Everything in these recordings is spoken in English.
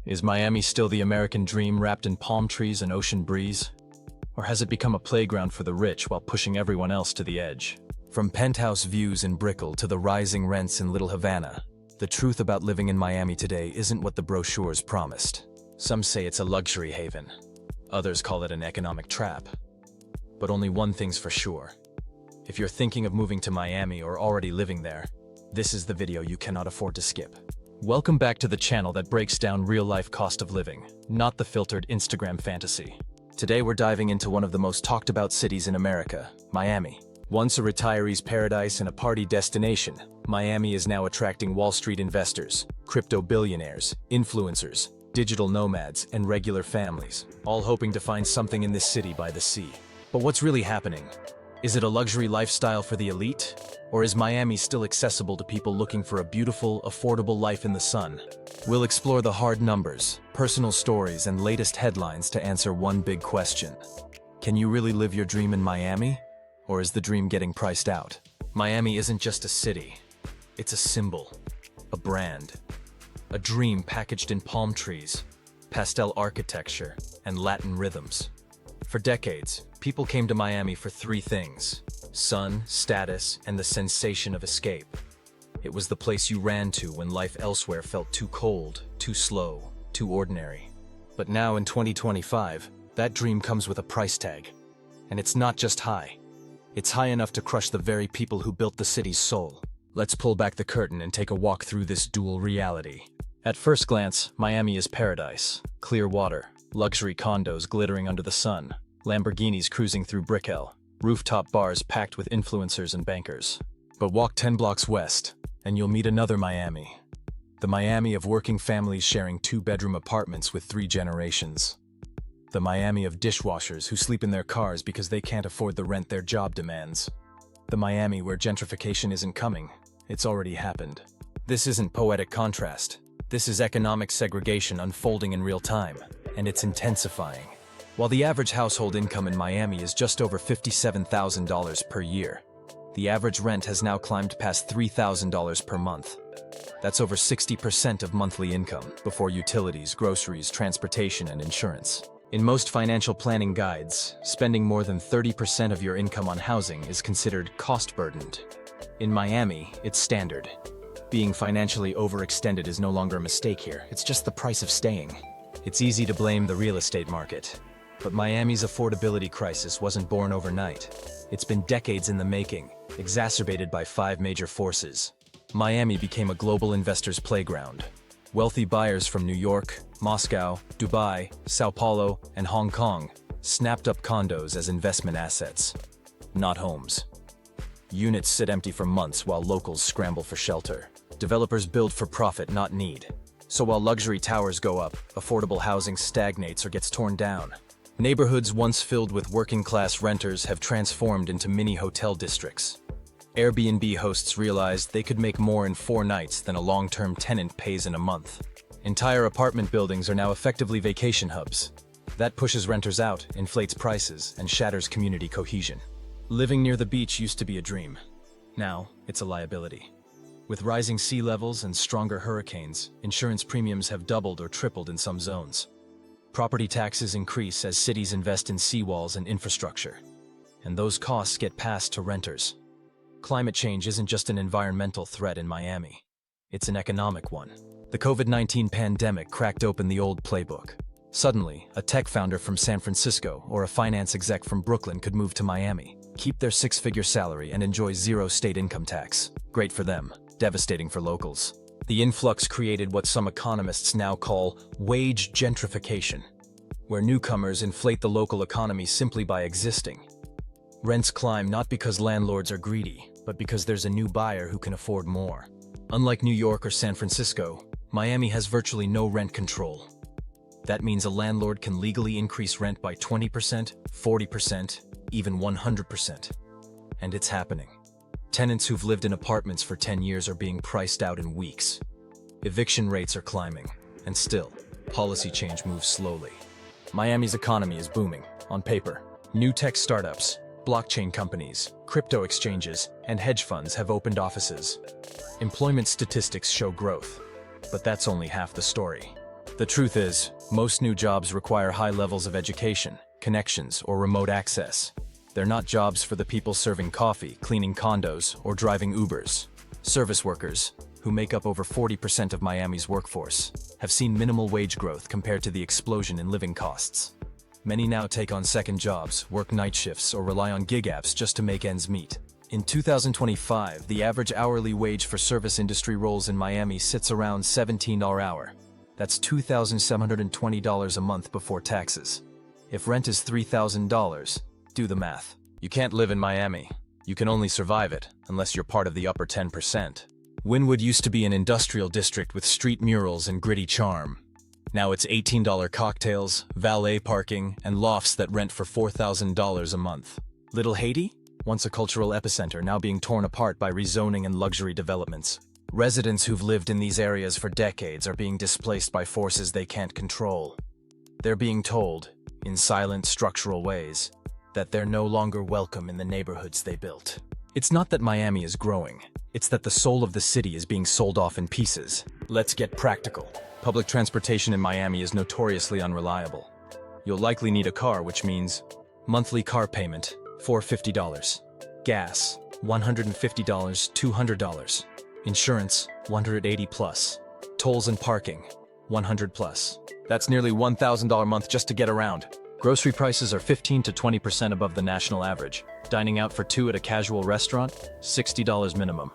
Is Miami still the American dream wrapped in palm trees and ocean breeze? Or has it become a playground for the rich while pushing everyone else to the edge? From penthouse views in Brickell to the rising rents in Little Havana, the truth about living in Miami today isn't what the brochures promised. Some say it's a luxury haven. Others call it an economic trap. But only one thing's for sure. If you're thinking of moving to Miami or already living there, this is the video you cannot afford to skip. Welcome back to the channel that breaks down real-life cost of living, not the filtered Instagram fantasy. Today we're diving into one of the most talked about cities in America, Miami. Once a retiree's paradise and a party destination, Miami is now attracting Wall Street investors, crypto billionaires, influencers, digital nomads, and regular families, all hoping to find something in this city by the sea. But what's really happening? Is it a luxury lifestyle for the elite? Or is Miami still accessible to people looking for a beautiful, affordable life in the sun? We'll explore the hard numbers, personal stories, and latest headlines to answer one big question. Can you really live your dream in Miami? Or is the dream getting priced out? Miami isn't just a city. It's a symbol, a brand, a dream packaged in palm trees, pastel architecture, and Latin rhythms. For decades, people came to Miami for three things: sun, status, and the sensation of escape. It was the place you ran to when life elsewhere felt too cold, too slow, too ordinary. But now in 2025, that dream comes with a price tag. And it's not just high. It's high enough to crush the very people who built the city's soul. Let's pull back the curtain and take a walk through this dual reality. At first glance, Miami is paradise. Clear water, luxury condos glittering under the sun, Lamborghinis cruising through Brickell, rooftop bars packed with influencers and bankers. But walk 10 blocks west, and you'll meet another Miami. The Miami of working families sharing two-bedroom apartments with 3 generations. The Miami of dishwashers who sleep in their cars because they can't afford the rent their job demands. The Miami where gentrification isn't coming, it's already happened. This isn't poetic contrast. This is economic segregation unfolding in real time, and it's intensifying. While the average household income in Miami is just over $57,000 per year, the average rent has now climbed past $3,000 per month. That's over 60% of monthly income, before utilities, groceries, transportation, and insurance. In most financial planning guides, spending more than 30% of your income on housing is considered cost-burdened. In Miami, it's standard. Being financially overextended is no longer a mistake here, it's just the price of staying. It's easy to blame the real estate market. But Miami's affordability crisis wasn't born overnight. It's been decades in the making, exacerbated by 5 major forces. Miami became a global investor's playground. Wealthy buyers from New York, Moscow, Dubai, Sao Paulo, and Hong Kong snapped up condos as investment assets, not homes. Units sit empty for months while locals scramble for shelter. Developers build for profit, not need. So while luxury towers go up, affordable housing stagnates or gets torn down. Neighborhoods once filled with working-class renters have transformed into mini hotel districts. Airbnb hosts realized they could make more in 4 nights than a long-term tenant pays in a month. Entire apartment buildings are now effectively vacation hubs. That pushes renters out, inflates prices, and shatters community cohesion. Living near the beach used to be a dream. Now, it's a liability. With rising sea levels and stronger hurricanes, insurance premiums have doubled or tripled in some zones. Property taxes increase as cities invest in seawalls and infrastructure, and those costs get passed to renters. Climate change isn't just an environmental threat in Miami, it's an economic one. The COVID-19 pandemic cracked open the old playbook. Suddenly, a tech founder from San Francisco or a finance exec from Brooklyn could move to Miami, keep their 6-figure salary, and enjoy 0 state income tax. Great for them, devastating for locals. The influx created what some economists now call wage gentrification, where newcomers inflate the local economy simply by existing. Rents climb not because landlords are greedy, but because there's a new buyer who can afford more. Unlike New York or San Francisco, Miami has virtually no rent control. That means a landlord can legally increase rent by 20%, 40%, even 100%. And it's happening. Tenants who've lived in apartments for 10 years are being priced out in weeks. Eviction rates are climbing, and still, policy change moves slowly. Miami's economy is booming, on paper. New tech startups, blockchain companies, crypto exchanges, and hedge funds have opened offices. Employment statistics show growth, but that's only half the story. The truth is, most new jobs require high levels of education, connections, or remote access. They're not jobs for the people serving coffee, cleaning condos, or driving Ubers. Service workers, who make up over 40% of Miami's workforce, have seen minimal wage growth compared to the explosion in living costs. Many now take on second jobs, work night shifts, or rely on gig apps just to make ends meet. In 2025, the average hourly wage for service industry roles in Miami sits around $17 an hour. That's $2,720 a month before taxes. If rent is $3,000, do the math. You can't live in Miami. You can only survive it, unless you're part of the upper 10%. Wynwood used to be an industrial district with street murals and gritty charm. Now it's $18 cocktails, valet parking, and lofts that rent for $4,000 a month. Little Haiti? Once a cultural epicenter, now being torn apart by rezoning and luxury developments. Residents who've lived in these areas for decades are being displaced by forces they can't control. They're being told, in silent, structural ways, that they're no longer welcome in the neighborhoods they built. It's not that Miami is growing, it's that the soul of the city is being sold off in pieces. Let's get practical. Public transportation in Miami is notoriously unreliable. You'll likely need a car, which means monthly car payment, $450. Gas, $150, $200. Insurance, $180 plus. Tolls and parking, $100 plus. That's nearly $1,000 a month just to get around. Grocery prices are 15 to 20% above the national average. Dining out for two at a casual restaurant, $60 minimum.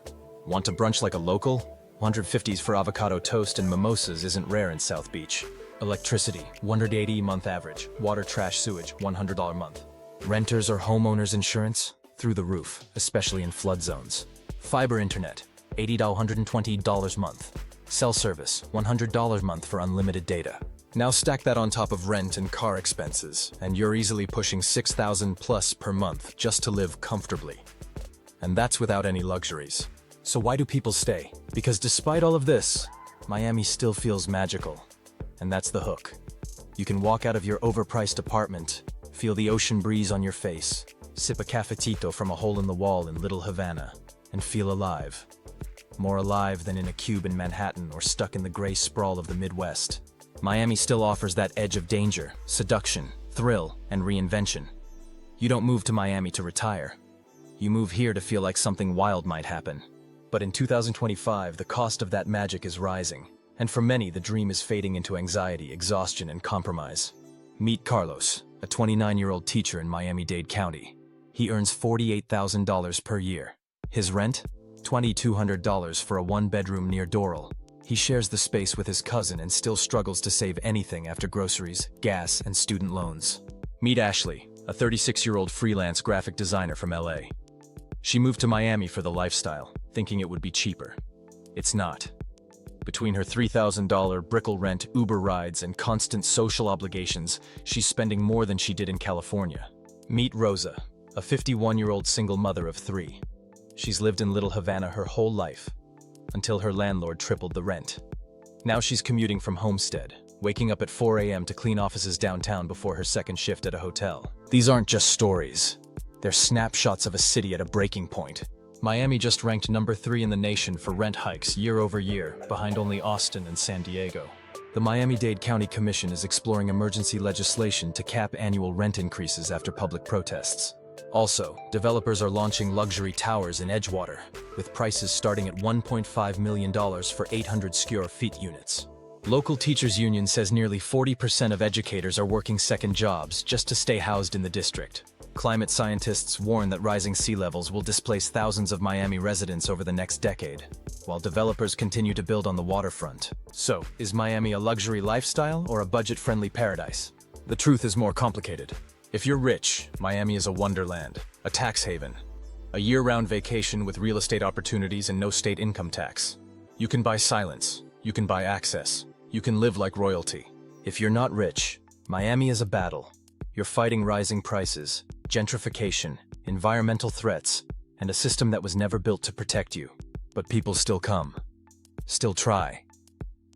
Want to brunch like a local? $150s for avocado toast and mimosas isn't rare in South Beach. Electricity, $180 month average. Water, trash, sewage, $100 a month. Renters or homeowners insurance? Through the roof, especially in flood zones. Fiber internet, $80 to $120 a month. Cell service, $100 a month for unlimited data. Now stack that on top of rent and car expenses, and you're easily pushing $6,000 plus per month just to live comfortably. And that's without any luxuries. So why do people stay? Because despite all of this, Miami still feels magical. And that's the hook. You can walk out of your overpriced apartment, feel the ocean breeze on your face, sip a cafetito from a hole in the wall in Little Havana, and feel alive. More alive than in a cube in Manhattan or stuck in the gray sprawl of the Midwest. Miami still offers that edge of danger, seduction, thrill, and reinvention. You don't move to Miami to retire. You move here to feel like something wild might happen. But in 2025, the cost of that magic is rising, and for many, the dream is fading into anxiety, exhaustion, and compromise. Meet Carlos, a 29-year-old teacher in Miami-Dade County. He earns $48,000 per year. His rent? $2,200 for a one-bedroom near Doral. He shares the space with his cousin and still struggles to save anything after groceries, gas, and student loans. Meet Ashley, a 36-year-old freelance graphic designer from LA. She moved to Miami for the lifestyle, thinking it would be cheaper. It's not. Between her $3,000 Brickell rent, Uber rides, and constant social obligations, she's spending more than she did in California. Meet Rosa, a 51-year-old single mother of three. She's lived in Little Havana her whole life, until her landlord tripled the rent. Now she's commuting from Homestead, waking up at 4 a.m. to clean offices downtown before her second shift at a hotel. These aren't just stories. They're snapshots of a city at a breaking point. Miami just ranked number 3 in the nation for rent hikes year over year, behind only Austin and San Diego. The Miami-Dade County Commission is exploring emergency legislation to cap annual rent increases after public protests. Also, developers are launching luxury towers in Edgewater, with prices starting at $1.5 million for 800 square feet units. Local teachers union says nearly 40% of educators are working second jobs just to stay housed in the district. Climate scientists warn that rising sea levels will displace thousands of Miami residents over the next decade, while developers continue to build on the waterfront. So, is Miami a luxury lifestyle or a budget-friendly paradise? The truth is more complicated. If you're rich, Miami is a wonderland, a tax haven, a year-round vacation with real estate opportunities and no state income tax. You can buy silence, you can buy access, you can live like royalty. If you're not rich, Miami is a battle. You're fighting rising prices, gentrification, environmental threats, and a system that was never built to protect you. But people still come, still try,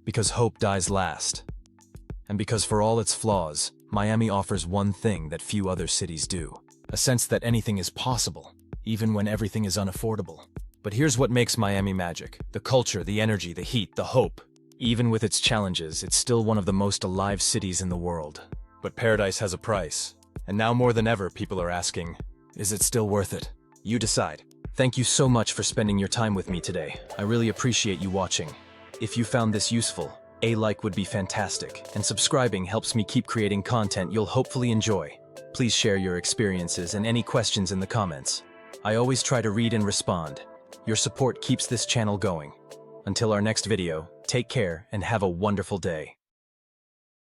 because hope dies last. And because for all its flaws, Miami offers one thing that few other cities do. A sense that anything is possible, even when everything is unaffordable. But here's what makes Miami magic. The culture, the energy, the heat, the hope. Even with its challenges, it's still one of the most alive cities in the world. But paradise has a price. And now more than ever, people are asking, is it still worth it? You decide. Thank you so much for spending your time with me today. I really appreciate you watching. If you found this useful, a like would be fantastic, and subscribing helps me keep creating content you'll hopefully enjoy. Please share your experiences and any questions in the comments. I always try to read and respond. Your support keeps this channel going. Until our next video, take care and have a wonderful day.